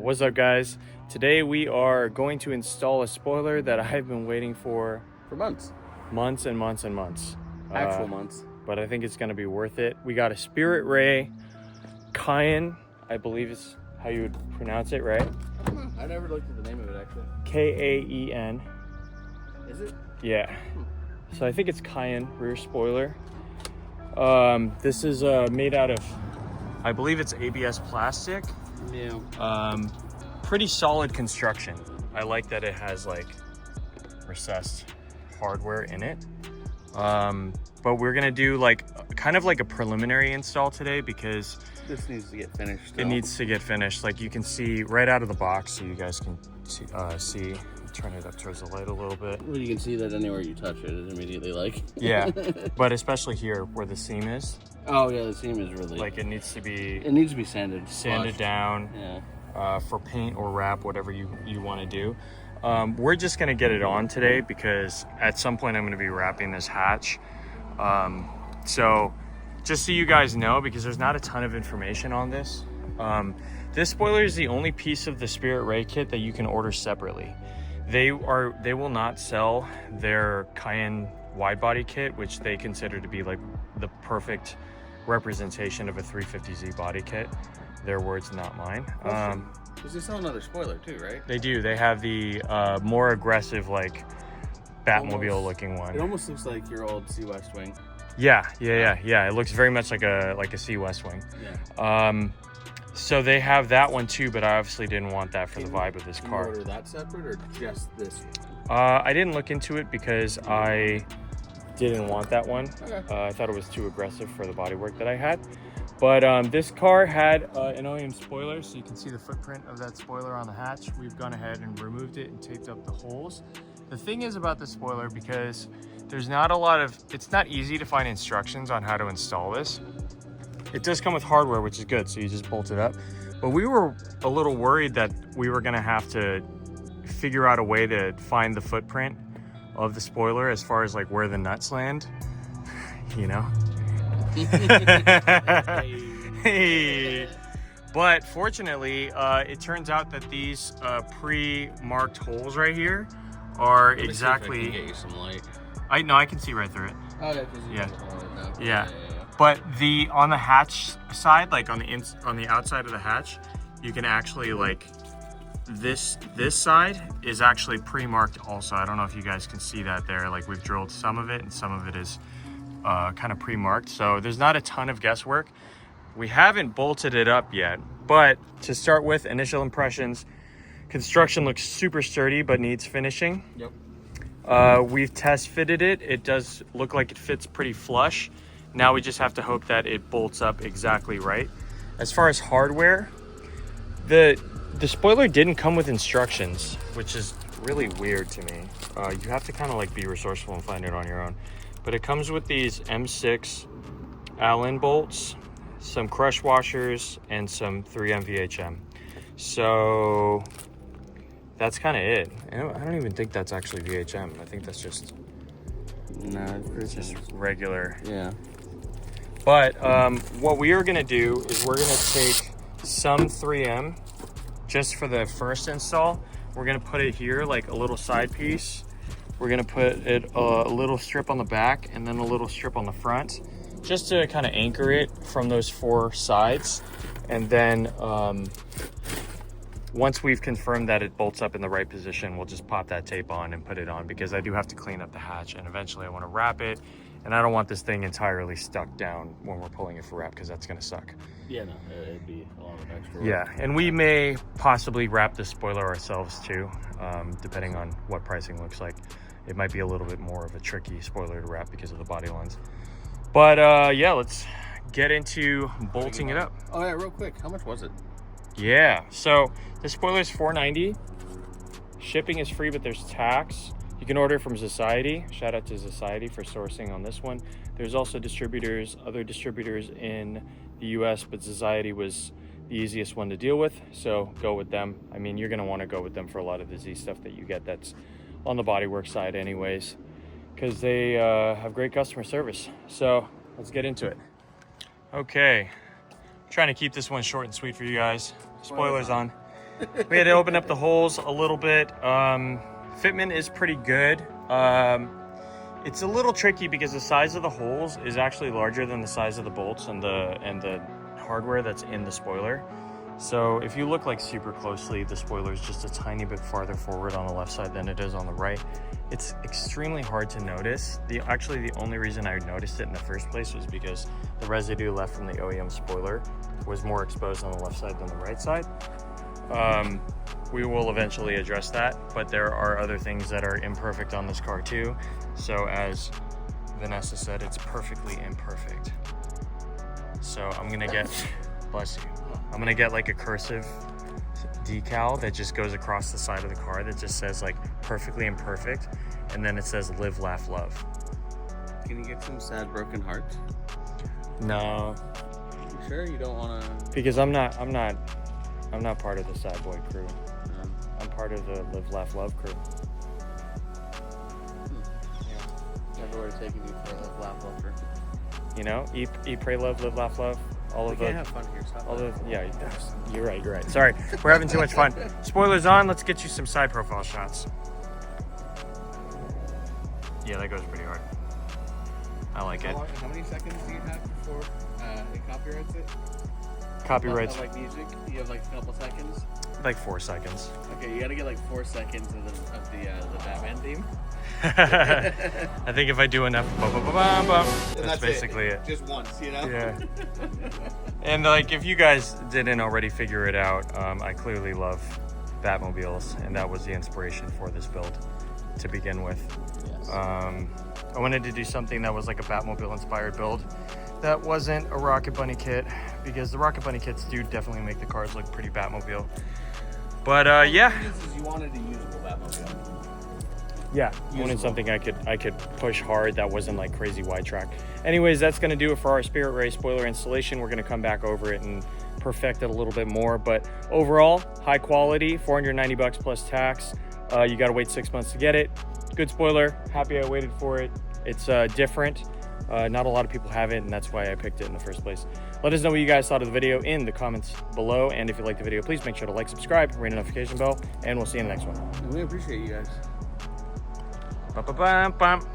What's up, guys? Today we are going to install a spoiler that I've been waiting for months. Months and months and months. Actual months. But I think it's going to be worth it. We got a Spirit Rei Cayenne, I believe is how you would pronounce it, right? I never looked at the name of it, actually. Kaen. Is it? Yeah. So I think it's Cayenne rear spoiler. This is made out of, I believe it's ABS plastic. Yeah. Pretty solid construction. I like that it has like recessed hardware in it. But we're gonna do like kind of like a preliminary install today because This needs to get finished. it needs to get finished. Like you can see right out of the box, so you guys can see. Turn it up towards the light a little bit. Well, you can see that anywhere you touch it, it's immediately like. Yeah, but especially here where the seam is. Oh yeah, the seam is really. Like it needs to be. It needs to be sanded. Sanded down. Yeah. For paint or wrap, whatever you want to do. We're just gonna get it on today because at some point I'm gonna be wrapping this hatch. So just so you guys know, because there's not a ton of information on this, this spoiler is the only piece of the Spirit Rei kit that you can order separately. They will not sell their Cayenne wide body kit, which they consider to be like the perfect representation of a 350Z body kit. Their words, not mine. Because they sell another spoiler too, right? They do. They have the more aggressive, like Batmobile looking one. It almost looks like your old Sea West Wing. Yeah. It looks very much like a Sea West Wing. Yeah. So they have that one too, but I obviously didn't want that for the vibe of this Can car. you order that separate or just this? I didn't look into it because I didn't want that one. Okay. I thought it was too aggressive for the bodywork that I had. But this car had an OEM spoiler, so you can see the footprint of that spoiler on the hatch. We've gone ahead and removed it and taped up the holes. The thing is about the spoiler, because there's not a lot of, it's not easy to find instructions on how to install this. It does come with hardware, which is good, so you just bolt it up. But we were a little worried that we were gonna have to figure out a way to find the footprint of the spoiler as far as like where the nuts land, you know? Hey. But fortunately, it turns out that these pre-marked holes right here are exactly. Get you some light. I can see right through it. Oh yeah. Yeah. But on the hatch side, like on the outside of the hatch, you can actually like this side is actually pre-marked also. I don't know if you guys can see that there. Like we've drilled some of it and some of it is kind of pre-marked. So there's not a ton of guesswork. We haven't bolted it up yet, but to start with, initial impressions, construction looks super sturdy but needs finishing. Yep. We've test fitted it. It does look like it fits pretty flush. Now we just have to hope that it bolts up exactly right. As far as hardware, the spoiler didn't come with instructions, which is really weird to me. You have to kind of like be resourceful and find it on your own. But it comes with these M6 Allen bolts, some crush washers, and some 3M VHM. So that's kind of it. I don't even think that's actually VHM. I think that's just regular. Yeah. But what we are gonna do is we're gonna take some 3M just for the first install. We're gonna put it here like a little side piece. We're gonna put it a little strip on the back and then a little strip on the front, just to kind of anchor it from those four sides. And then once we've confirmed that it bolts up in the right position, we'll just pop that tape on and put it on, because I do have to clean up the hatch and eventually I want to wrap it. And I don't want this thing entirely stuck down when we're pulling it for wrap, because that's gonna suck. Yeah, no, it'd be a lot of extra work. Yeah, and we may possibly wrap the spoiler ourselves too, depending on what pricing looks like. It might be a little bit more of a tricky spoiler to wrap because of the body lines. But yeah, let's get into bolting it up. Oh yeah, real quick, how much was it? Yeah, so the spoiler is $490. Shipping is free, but there's tax. You can order from Society. Shout out to Society for sourcing on this one. There's also other distributors in the US, but Society was the easiest one to deal with, so go with them. I mean, you're gonna wanna go with them for a lot of the Z stuff that you get that's on the bodywork side anyways, because they have great customer service. So let's get into it. Okay, trying to keep this one short and sweet for you guys. Spoilers on. We had to open up the holes a little bit. Fitment is pretty good. It's a little tricky because the size of the holes is actually larger than the size of the bolts and the hardware that's in the spoiler. So if you look like super closely, the spoiler is just a tiny bit farther forward on the left side than it is on the right. It's extremely hard to notice. Actually, the only reason I noticed it in the first place was because the residue left from the OEM spoiler was more exposed on the left side than the right side. We will eventually address that, but there are other things that are imperfect on this car too. So as Vanessa said, it's perfectly imperfect. So I'm gonna get, bless you, I'm gonna get like a cursive decal that just goes across the side of the car that just says like perfectly imperfect, and then it says live, laugh, love. Can you get some sad broken hearts? No, You sure you don't want to? because I'm not part of the sad boy crew. I'm part of the live, laugh, love crew. Never would have taken you for a laugh lover. You know, eat, pray, love, live, laugh, love. All of We the, can't have fun here. Stop all that. the, yeah, you're right. Sorry, we're having too much fun. Spoilers on. Let's get you some side profile shots. Yeah, that goes pretty hard. I like it. How many seconds do you have before it copyrights it? Copyrights Like music, you have like a couple seconds. like 4 seconds. Okay, you gotta get like 4 seconds of the Batman theme. I think if I do enough, that's basically it. Just once, you know. Yeah. And like, if you guys didn't already figure it out, I clearly love Batmobiles, and that was the inspiration for this build to begin with. Yes. I wanted to do something that was like a Batmobile inspired build that wasn't a Rocket Bunny kit, because the Rocket Bunny kits do definitely make the cars look pretty Batmobile. But yeah. You wanted a usable Batmobile. Yeah, I wanted something I could push hard that wasn't like crazy wide track. Anyways, that's gonna do it for our Spirit Rei spoiler installation. We're gonna come back over it and perfect it a little bit more. But overall, high quality, 490 bucks plus tax. You gotta wait 6 months to get it. Good spoiler, happy I waited for it. It's different. Not a lot of people have it, and that's why I picked it in the first place. Let us know what you guys thought of the video in the comments below. And if you liked the video, please make sure to like, subscribe, ring the notification bell, and we'll see you in the next one. We appreciate you guys. Ba-ba-bum-bum.